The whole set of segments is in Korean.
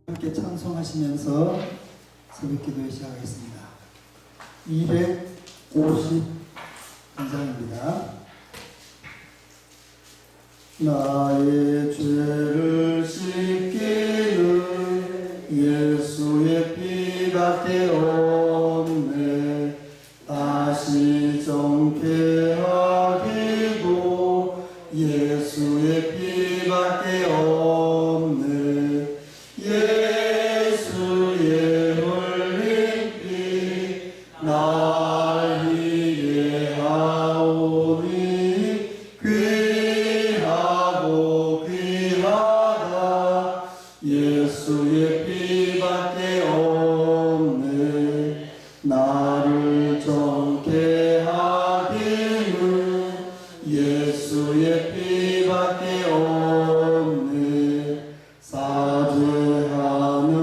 함께 찬송하시면서 새벽 기도에 시작하겠습니다. 250단장입니다. 나의 죄를 씻기는 예수의 피밖에 없네. 다시 정케하기도 예수의 피밖에 없네. 예수의 흘린 피 날 위해 하오니 귀하고 귀하다. 예수의 피밖에 없네. 나를 정케 하기는 예수의 피밖에 없네. 사죄하는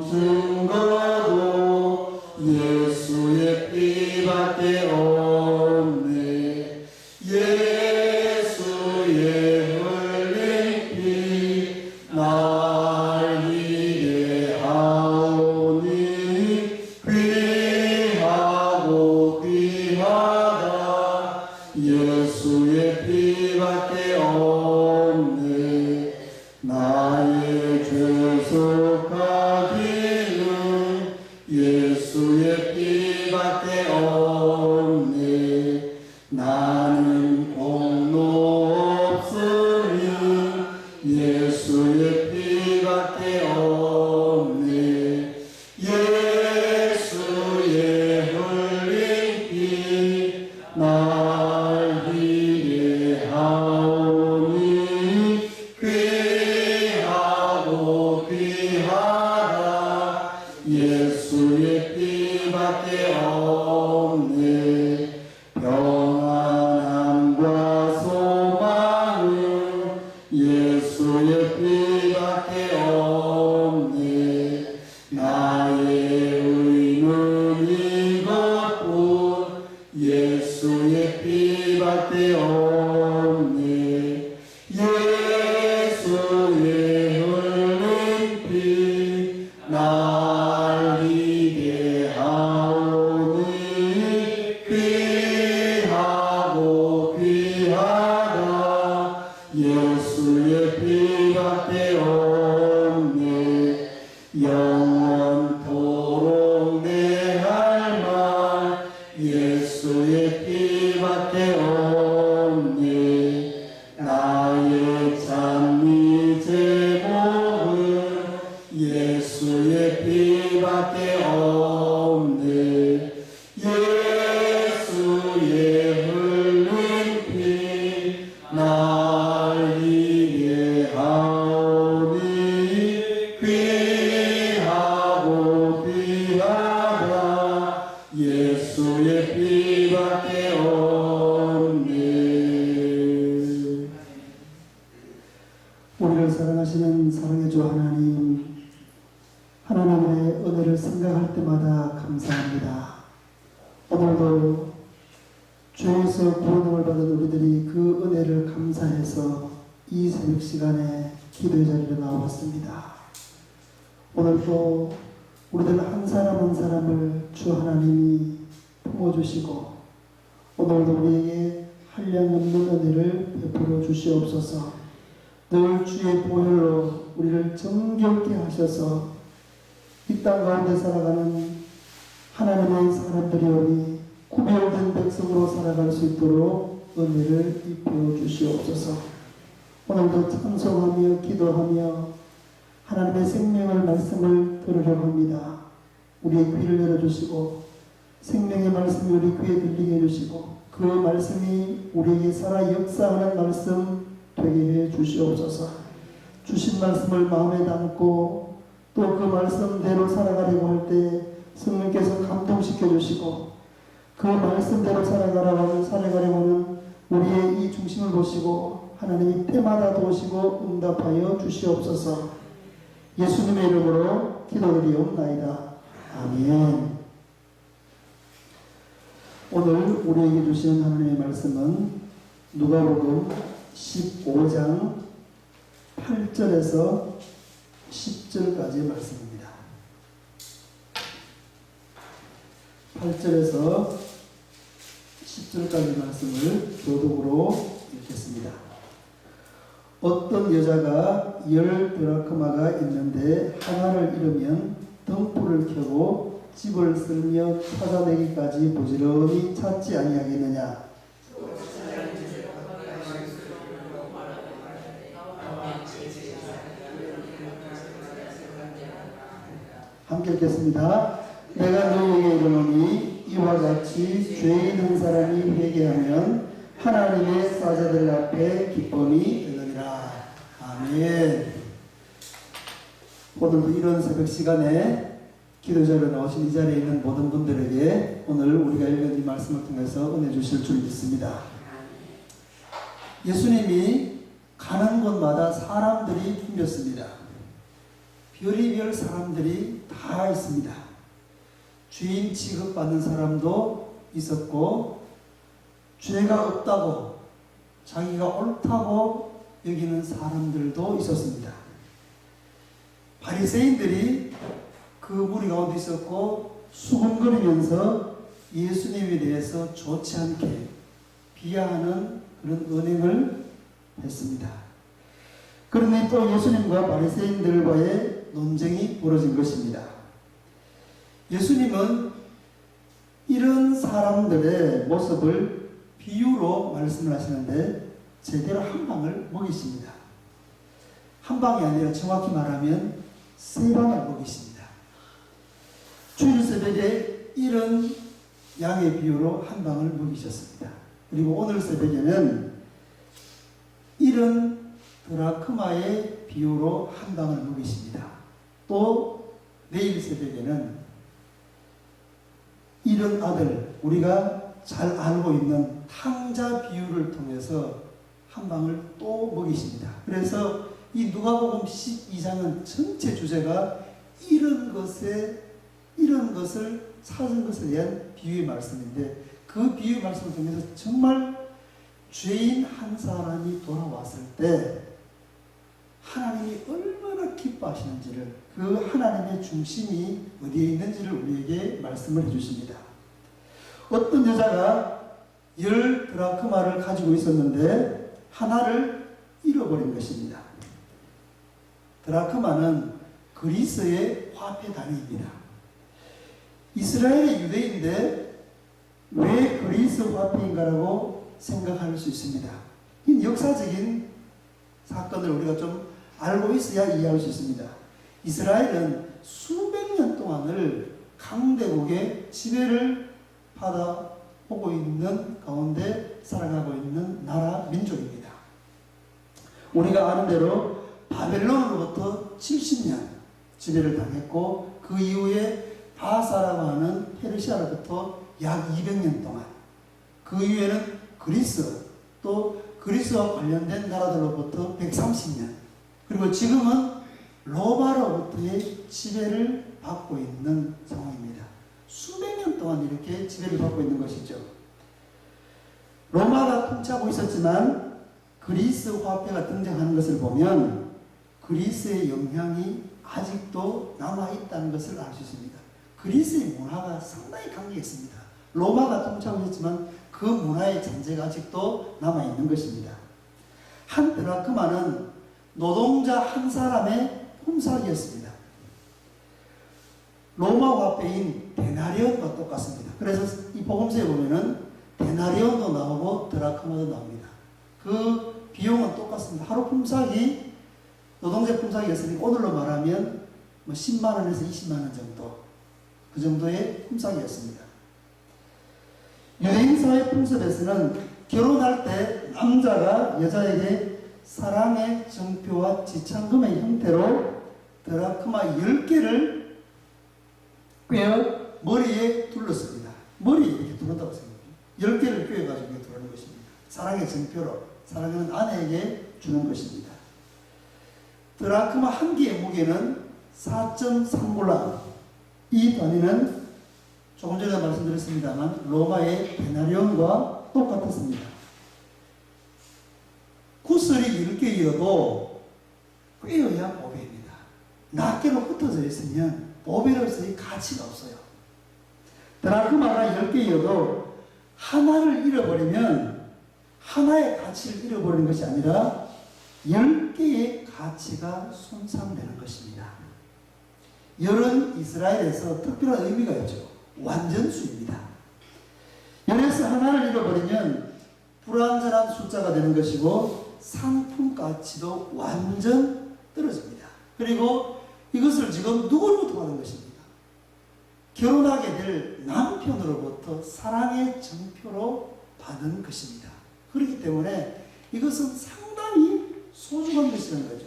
증거도 예수의 피밖에 없네. 예수의 흘린 피 날 위해 하오니 귀하고 귀하다. 예수의 피밖에 없네. 나의 죄 속하기는 예수의 피밖에 없네. 나는 공로 없으니 예수의 피밖에 없네. 예수의 흘린 피 날 위해 하오니 귀하고 귀하다. 예수의 피밖에 없네. 평안함과 소망은 예수의 피밖에 없네. 나의 의는 이것뿐 예수의 피밖에 없네. 예수의 흘린 피 날 위해 하오니 귀하고 귀하다. 예수의 피밖에 없네. 영원토록 내 할 말 예수의 피밖에 없네. 나의 찬미 제목은 예수의 피밖에 없네. 예수의 흘린 피 날 위해 하오니 귀하고 귀하다. 예수의 피밖에 없네. 우리를 사랑하시는 사랑의 주 하나님, 하나님의 은혜를 생각할 때마다 감사합니다. 오늘도 주에서 구원을 받은 우리들이 그 은혜를 감사해서 이 새벽 시간에 기도의 자리로 나왔습니다. 오늘도 우리들 한 사람 한 사람을 주 하나님이 품어주시고 오늘도 우리에게 한량없는 은혜를 베풀어 주시옵소서. 늘 주의 보혈로 우리를 정결케 하셔서 이 땅 가운데 살아가는 하나님의 사람들이오니 구별된 백성으로 살아갈 수 있도록 은혜를 입혀 주시옵소서. 오늘도 찬송하며 기도하며 하나님의 생명의 말씀을 들으려 합니다. 우리의 귀를 열어주시고 생명의 말씀이 우리 귀에 들리게 해주시고 그 말씀이 우리에게 살아 역사하는 말씀 되게 해 주시옵소서. 주신 말씀을 마음에 담고 또 그 말씀대로 살아가려고 할 때 성령께서 감동시켜 주시고 그 말씀대로 살아가려고는 우리의 이 중심을 보시고 하나님이 때마다 도우시고 응답하여 주시옵소서. 예수님의 이름으로 기도드리옵나이다. 아멘. 오늘 우리에게 주신 하나님의 말씀은 누가복음 15장 8절에서 10절까지의 말씀입니다. 8절에서 10절까지 말씀을 교독으로 읽겠습니다. 어떤 여자가 10드라크마가 있는데 하나를 잃으면 등불을 켜고 집을 쓸며 찾아내기까지 부지런히 찾지 아니하겠느냐. 함께 읽겠습니다. 내가 너희에게 이르노니 이와 같이 죄 있는 사람이 회개하면 하나님의 사자들 앞에 기쁨이 되느니라. 아멘. 오늘도 이런 새벽 시간에 기도자로 나오신 이 자리에 있는 모든 분들에게 오늘 우리가 읽은 이 말씀을 통해서 은혜 주실 줄 믿습니다. 예수님이 가는 곳마다 사람들이 붐볐습니다. 별의별 사람들이 다 있습니다. 죄인 취급받는 사람도 있었고, 죄가 없다고 자기가 옳다고 여기는 사람들도 있었습니다. 바리새인들이 그 무리 가운데 있었고, 수군거리면서 예수님에 대해서 좋지 않게 비하하는 그런 언행을 했습니다. 그런데 또 예수님과 바리새인들과의 논쟁이 벌어진 것입니다. 예수님은 이런 사람들의 모습을 비유로 말씀을 하시는데 제대로 한 방을 먹이십니다. 한 방이 아니라 정확히 말하면 세 방을 먹이십니다. 주일 새벽에 이런 양의 비유로 한 방을 먹이셨습니다. 그리고 오늘 새벽에는 이런 드라크마의 비유로 한 방을 먹이십니다. 또 내일 새벽에는 이런 아들, 우리가 잘 알고 있는 탕자 비유를 통해서 한 방을 또 먹이십니다. 그래서 이 누가복음 12장은 전체 주제가 이런 것을 찾은 것에 대한 비유의 말씀인데, 그 비유의 말씀을 통해서 정말 죄인 한 사람이 돌아왔을 때 하나님이 얼마나 기뻐하시는지를, 그 하나님의 중심이 어디에 있는지를 우리에게 말씀을 해주십니다. 어떤 여자가 10드라크마를 가지고 있었는데 하나를 잃어버린 것입니다. 드라크마는 그리스의 화폐 단위입니다. 이스라엘의 유대인인데 왜 그리스 화폐인가라고 생각할 수 있습니다. 이 역사적인 사건을 우리가 좀 알고 있어야 이해할 수 있습니다. 이스라엘은 수백 년 동안을 강대국의 지배를 받아오고 있는 가운데 살아가고 있는 나라 민족입니다. 우리가 아는 대로 바벨론으로부터 70년 지배를 당했고, 그 이후에 바사라고 하는 페르시아로부터 약 200년 동안, 그 이후에는 그리스, 또 그리스와 관련된 나라들로부터 130년, 그리고 지금은 로마로부터의 지배를 받고 있는 상황입니다. 수백 년 동안 이렇게 지배를 받고 있는 것이죠. 로마가 통치하고 있었지만 그리스 화폐가 등장하는 것을 보면 그리스의 영향이 아직도 남아있다는 것을 알 수 있습니다. 그리스의 문화가 상당히 강력했습니다. 로마가 통치하고 있지만 그 문화의 잔재가 아직도 남아있는 것입니다. 한 드라크마는 노동자 한 사람의 품삯이었습니다. 로마 화폐인 데나리온과 똑같습니다. 그래서 이 복음서에 보면은 데나리온도 나오고 드라크마도 나옵니다. 그 비용은 똑같습니다. 하루 품삯이 노동자 품삯이었으니 오늘로 말하면 10만 원에서 20만 원 정도, 그 정도의 품삯이었습니다. 유대인 사회 풍습에서는 결혼할 때 남자가 여자에게 사랑의 증표와 지참금의 형태로 드라크마 10개를 꿰어 머리에 둘렀습니다. 머리에 이렇게 두른다고 생각해요. 10개를 꿰어가지고 두르는 것입니다. 사랑의 증표로 사랑하는 아내에게 주는 것입니다. 드라크마 한 개의 무게는 4.3골라. 이 단위는 조금 전에 말씀드렸습니다만 로마의 데나리온과 똑같았습니다. 구슬이 10개이어도 꿰어야 5배입니다. 낱개로 흩어져 있으면 보배로서의 가치가 없어요. 드라크마가 10개여도 하나를 잃어버리면 하나의 가치를 잃어버리는 것이 아니라 10개의 가치가 손상되는 것입니다. 열은 이스라엘에서 특별한 의미가 있죠. 완전수입니다. 열에서 하나를 잃어버리면 불완전한 숫자가 되는 것이고 상품 가치도 완전 떨어집니다. 그리고 이것을 지금 누구로부터 받은 것입니까? 결혼하게 될 남편으로부터 사랑의 증표로 받은 것입니다. 그렇기 때문에 이것은 상당히 소중한 것이라는 거죠.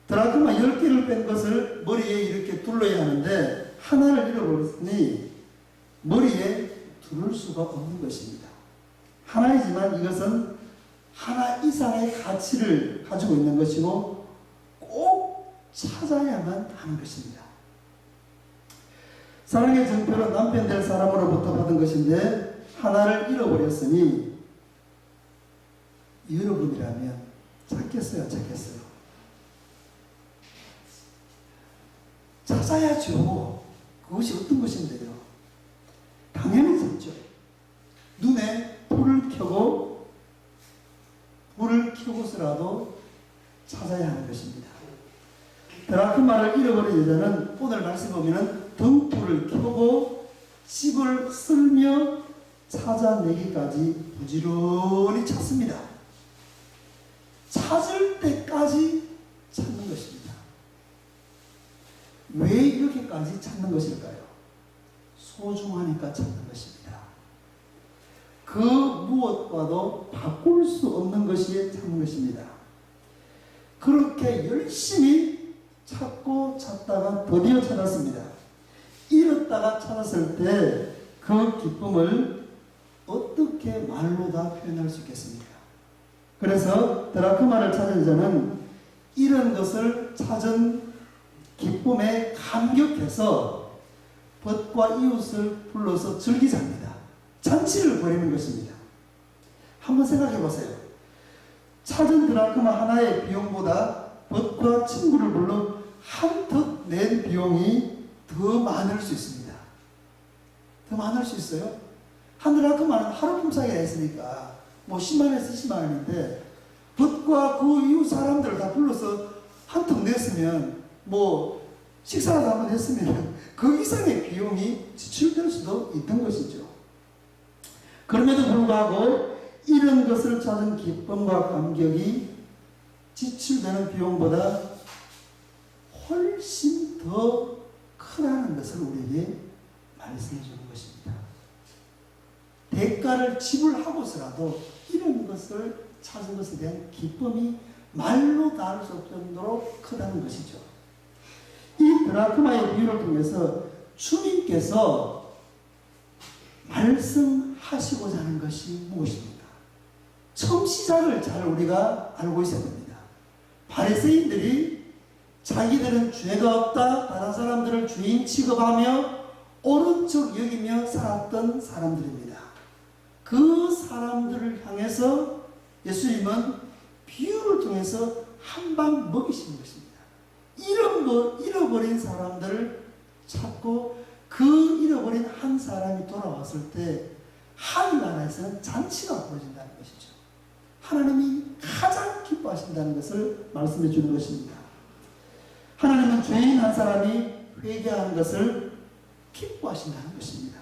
드라크마 10개를 뺀 것을 머리에 이렇게 둘러야 하는데 하나를 잃어버렸으니 머리에 두를 수가 없는 것입니다. 하나이지만 이것은 하나 이상의 가치를 가지고 있는 것이고 꼭 찾아야만 하는 것입니다. 사랑의 증표로 남편 될 사람으로부터 받은 것인데 하나를 잃어버렸으니 여러분이라면 찾겠어요? 찾겠어요? 찾아야죠. 그것이 어떤 것인데요? 당연히 찾죠. 눈에 불을 켜고서라도 찾아야 하는 것입니다. 드라크마를 잃어버린 여자는 오늘 말씀 보면은 등불을 켜고 집을 쓸며 찾아내기까지 부지런히 찾습니다. 찾을 때까지 찾는 것입니다. 왜 이렇게까지 찾는 것일까요? 소중하니까 찾는 것입니다. 그 무엇과도 바꿀 수 없는 것이 찾는 것입니다. 그렇게 열심히 찾고 찾다가 드디어 찾았습니다. 잃었다가 찾았을 때 그 기쁨을 어떻게 말로 다 표현할 수 있겠습니까? 그래서 드라크마를 찾은 자는 잃은 것을 찾은 기쁨에 감격해서 벗과 이웃을 불러서 즐기자입니다. 잔치를 벌이는 것입니다. 한번 생각해 보세요. 찾은 드라크마 하나의 비용보다 벗과 친구를 불러 한턱 낸 비용이 더 많을 수 있습니다. 더 많을 수 있어요? 한 드라크마는 하루 품삯이 했으니까 뭐 10만원에서 20만원인데 벗과 그 이웃 사람들을 다 불러서 한턱 냈으면 뭐 식사라도 한번 했으면 그 이상의 비용이 지출될 수도 있던 것이죠. 그럼에도 불구하고 이런 것을 찾은 기쁨과 감격이 지출되는 비용보다 훨씬 더 크다는 것을 우리에게 말씀해 주는 것입니다. 대가를 지불하고서라도 이런 것을 찾은 것에 대한 기쁨이 말로 닿을 수 없을 정도로 크다는 것이죠. 이 드라크마의 비유를 통해서 주님께서 말씀하시고자 하는 것이 무엇입니까? 처음 시작을 잘 우리가 알고 있어야 됩니다. 바리새인들이 자기들은 죄가 없다, 다른 사람들을 죄인 취급하며 옳은 척 여기며 살았던 사람들입니다. 그 사람들을 향해서 예수님은 비유를 통해서 한 방 먹이신 것입니다. 잃어버린 사람들을 찾고 그 잃어버린 한 사람이 돌아왔을 때 하늘나라에서는 잔치가 벌어진다는 것이죠. 하나님이 가장 기뻐하신다는 것을 말씀해 주는 것입니다. 하나님은 죄인 한 사람이 회개하는 것을 기뻐하신다는 것입니다.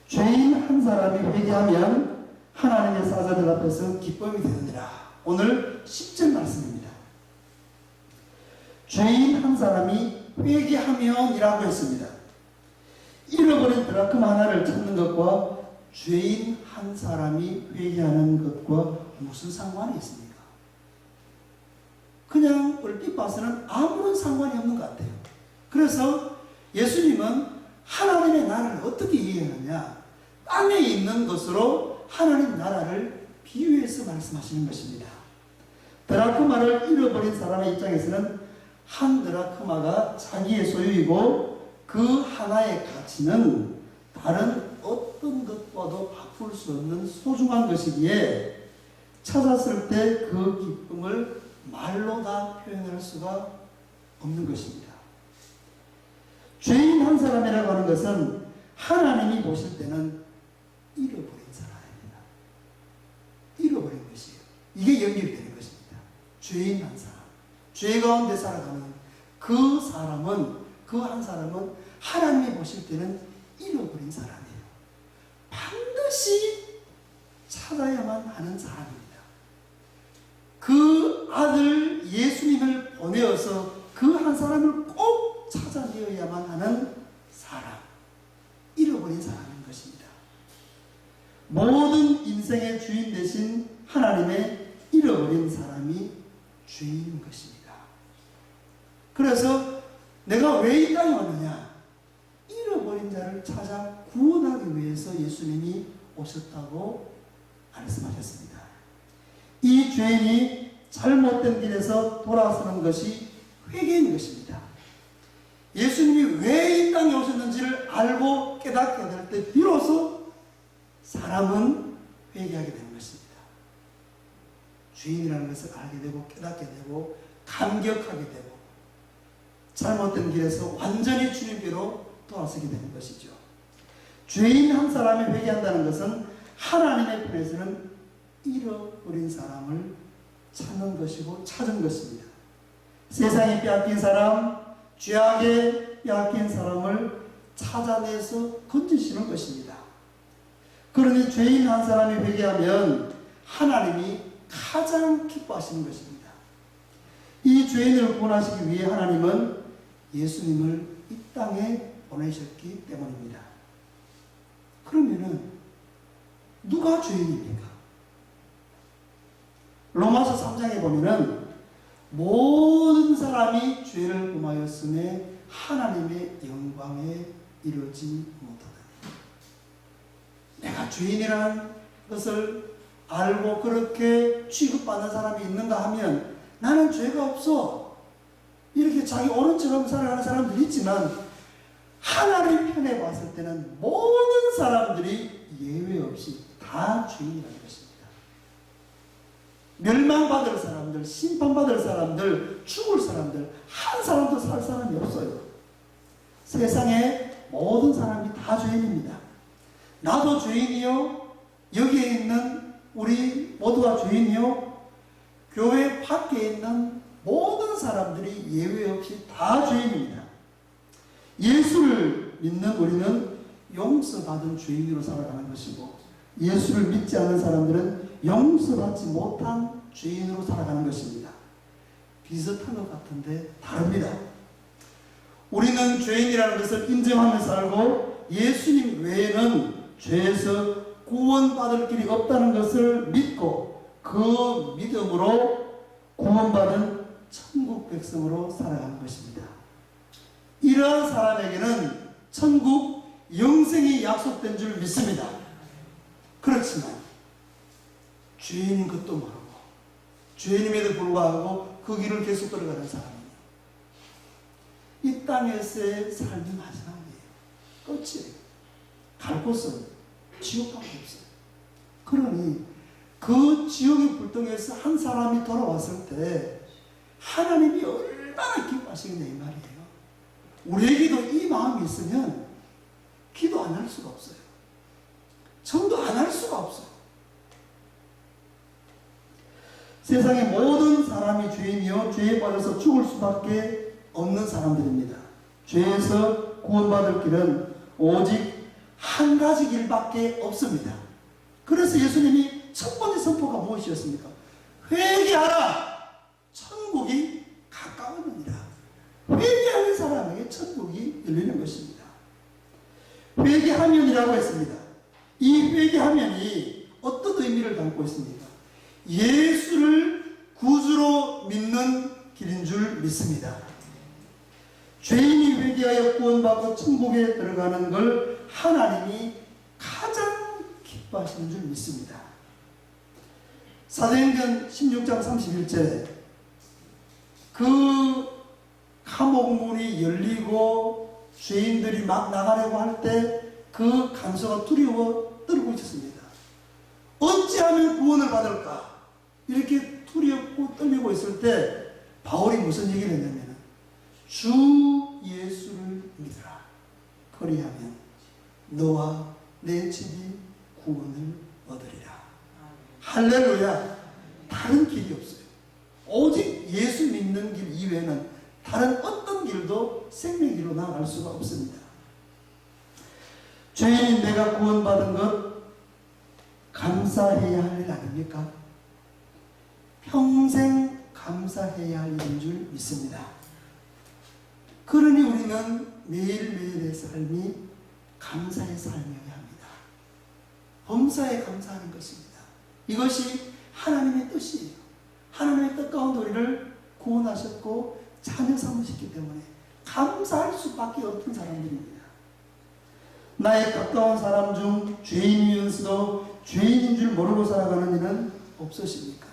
죄인 한 사람이 회개하면 하나님의 사자들 앞에서 기쁨이 되느니라. 오늘 10절 말씀입니다. 죄인 한 사람이 회개하면이라고 했습니다. 잃어버린 드라크마 하나를 찾는 것과 죄인 한 사람이 회개하는 것과 무슨 상관이 있습니까? 그냥 얼핏 봐서는 아무런 상관이 없는 것 같아요. 그래서 예수님은 하나님의 나라를 어떻게 이해하느냐? 땅에 있는 것으로 하나님 나라를 비유해서 말씀하시는 것입니다. 드라크마를 잃어버린 사람의 입장에서는 한 드라크마가 자기의 소유이고 그 하나의 가치는 다른 어떤 것과도 바꿀 수 없는 소중한 것이기에 찾았을 때 그 기쁨을 말로 다 표현할 수가 없는 것입니다. 죄인 한 사람이라고 하는 것은 하나님이 보실 때는 잃어버린 사람입니다. 잃어버린 것이에요. 이게 연결되는 것입니다. 죄인 한 사람, 죄 가운데 살아가는 그 사람은, 그 한 사람은 하나님이 보실 때는 잃어버린 사람이에요. 반드시 찾아야만 하는 사람입니다. 그 아들 예수님을 보내어서 그 한 사람을 꼭 찾아내어야만 하는 사람, 잃어버린 사람인 것입니다. 모든 인생의 주인 되신 하나님의 잃어버린 사람이 죄인인 것입니다. 그래서 내가 왜 이 땅에 왔느냐? 잃어버린 자를 찾아 구원하기 위해서 예수님이 오셨다고 말씀하셨습니다. 이 죄인이 잘못된 길에서 돌아서는 것이 회개인 것입니다. 예수님이 왜 이 땅에 오셨는지를 알고 깨닫게 될 때 비로소 사람은 회개하게 되는 것입니다. 죄인이라는 것을 알게 되고 깨닫게 되고 감격하게 되고 잘못된 길에서 완전히 주님께로 돌아서게 되는 것이죠. 죄인 한 사람이 회개한다는 것은 하나님의 편에서는 잃어버린 사람을 찾는 것이고 찾은 것입니다. 세상에 빼앗긴 사람, 죄악에 빼앗긴 사람을 찾아내서 건지시는 것입니다. 그러니 죄인 한 사람이 회개하면 하나님이 가장 기뻐하시는 것입니다. 이 죄인을 구원하시기 위해 하나님은 예수님을 이 땅에 보내셨기 때문입니다. 그러면은 누가 죄인입니까? 로마서 3장에 보면은 모든 사람이 죄를 범하였음에 하나님의 영광에 이르지 못하다니. 내가 죄인이라는 것을 알고 그렇게 취급받는 사람이 있는가 하면 나는 죄가 없어. 이렇게 자기 옳은 척하고 살아가는 사람들이 있지만 하나님 편에 봤을 때는 모든 사람들이 예외 없이 다 죄인이라는 것입니다. 멸망받을 사람들, 심판받을 사람들, 죽을 사람들, 한 사람도 살 사람이 없어요. 세상에 모든 사람이 다 죄인입니다. 나도 죄인이요. 여기에 있는 우리 모두가 죄인이요. 교회 밖에 있는 모든 사람들이 예외 없이 다 죄인입니다. 예수를 믿는 우리는 용서받은 죄인으로 살아가는 것이고 예수를 믿지 않는 사람들은 용서받지 못한 죄인으로 살아가는 것입니다. 비슷한 것 같은데 다릅니다. 우리는 죄인이라는 것을 인정하며 살고 예수님 외에는 죄에서 구원받을 길이 없다는 것을 믿고 그 믿음으로 구원받은 천국 백성으로 살아가는 것입니다. 이러한 사람에게는 천국 영생이 약속된 줄 믿습니다. 그렇지만 죄인인 것도 모르고 죄인임에도 불구하고 그 길을 계속 걸어가는 사람입니다. 이 땅에서의 삶이 마지막이에요. 끝이에요. 갈 곳은 지옥밖에 없어요. 그러니 그 지옥의 불덩이에서 한 사람이 돌아왔을 때 하나님이 얼마나 기뻐하시겠냐 이 말이에요. 우리에게도 이 마음이 있으면 기도 안 할 수가 없어요. 전도 안 할 수가 없어요. 세상의 모든 사람이 죄인이요 죄에 빠져서 죽을 수밖에 없는 사람들입니다. 죄에서 구원받을 길은 오직 한 가지 길밖에 없습니다. 그래서 예수님이 첫 번째 선포가 무엇이었습니까? 회개하라! 천국이 가까웠습니다. 회개하는 사람에게 천국이 열리는 것입니다. 회개하면이라고 했습니다. 이 회개하면이 어떤 의미를 담고 있습니까? 예수를 구주로 믿는 길인 줄 믿습니다. 죄인이 회개하여 구원받고 천국에 들어가는 걸 하나님이 가장 기뻐하시는 줄 믿습니다. 사도행전 16장 31절에 그 감옥문이 열리고 죄인들이 막 나가려고 할 때 그 간수가 두려워 떨고 있었습니다. 어찌하면 구원을 받을까? 이렇게 두렵고 떨리고 있을 때 바울이 무슨 얘기를 했냐면 주 예수를 믿으라. 그리하면 너와 내 집이 구원을 얻으리라. 할렐루야. 다른 길이 없어요. 오직 예수 믿는 길 이외에는 다른 어떤 길도 생명길로 나아갈 수가 없습니다. 죄인인 내가 구원받은 것 감사해야 할 일 아닙니까? 평생 감사해야 할 일인 줄 믿습니다. 그러니 우리는 매일매일의 삶이 감사의 삶이어야 합니다. 범사에 감사하는 것입니다. 이것이 하나님의 뜻이에요. 하나님의 뜻 가운데 우리를 구원하셨고 자녀 삼으셨기 때문에 감사할 수밖에 없는 사람들입니다. 나의 가까운 사람 중 죄인이면서도 죄인인 줄 모르고 살아가는 이는 없으십니까?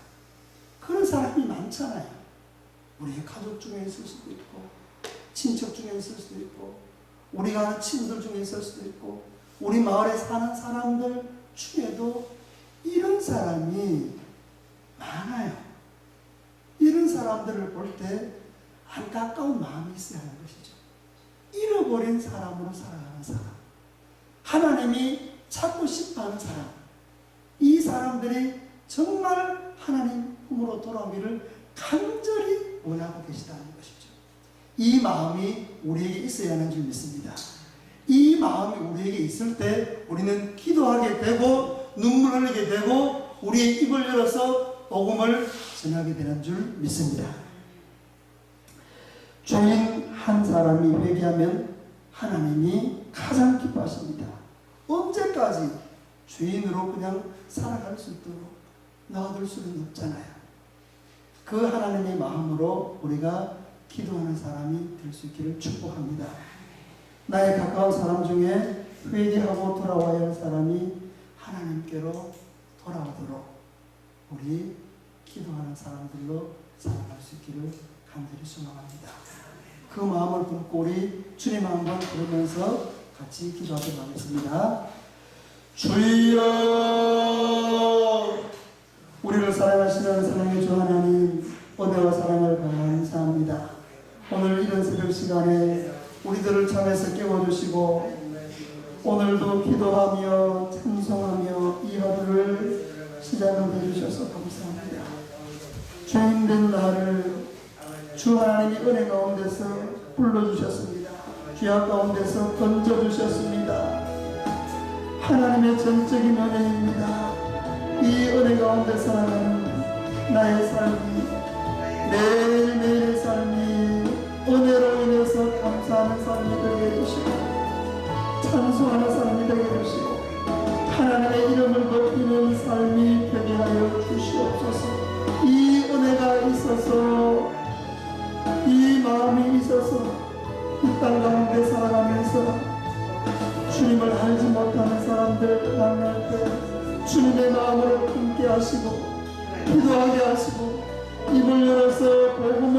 그런 사람이 많잖아요. 우리의 가족 중에 있을 수도 있고, 친척 중에 있을 수도 있고, 우리가 아는 친구들 중에 있을 수도 있고, 우리 마을에 사는 사람들 중에도 이런 사람이 많아요. 이런 사람들을 볼 때 안타까운 마음이 있어야 하는 것이죠. 잃어버린 사람으로 살아가는 사람, 하나님이 찾고 싶어하는 사람, 이 사람들이 정말 하나님 품으로 돌아오기를 간절히 원하고 계시다는 것이죠. 이 마음이 우리에게 있어야 하는 줄 믿습니다. 이 마음이 우리에게 있을 때 우리는 기도하게 되고 눈물 흘리게 되고 우리의 입을 열어서 복음을 전하게 되는 줄 믿습니다. 죄인 한 사람이 회개하면 하나님이 가장 기뻐하십니다. 언제까지 죄인으로 그냥 살아갈 수 있도록 놔둘 수는 없잖아요. 그 하나님의 마음으로 우리가 기도하는 사람이 될 수 있기를 축복합니다. 나의 가까운 사람 중에 회개하고 돌아와야 할 사람이 하나님께로 돌아오도록 우리 기도하는 사람들로 살아갈 수 있기를 간절히 소망합니다. 그 마음을 품고 우리 주님 한번 부르면서 같이 기도하도록 하겠습니다. 주여, 우리를 사랑하시는 사랑의 주 하나님, 은혜와 사랑을 감사합니다. 오늘 이런 새벽 시간에 우리들을 잠에서 깨워주시고 오늘도 기도하며 찬송하며 이 하루를 시작을 해주셔서 감사합니다. 죄인된 나를 주 하나님이 은혜 가운데서 불러주셨습니다. 죄악 가운데서 건져주셨습니다. 하나님의 전적인 은혜입니다. 이 은혜 가운데 살아가는 나의 삶이, 매일매일의 삶이 은혜로 인해서 감사하는 삶이 되게 해주시고 찬송하는 삶이 되게 해주시고 하나님의 이름을 높이는 삶이 되게 하여 주시옵소서. 이 은혜가 있어서, 이 마음이 있어서 이 땅 가운데 살아가면서 주님을 알지 못하는 사람들 만날 때 주님의 마음으로 품게 하시고 기도하게 하시고 입을 열어서 복음을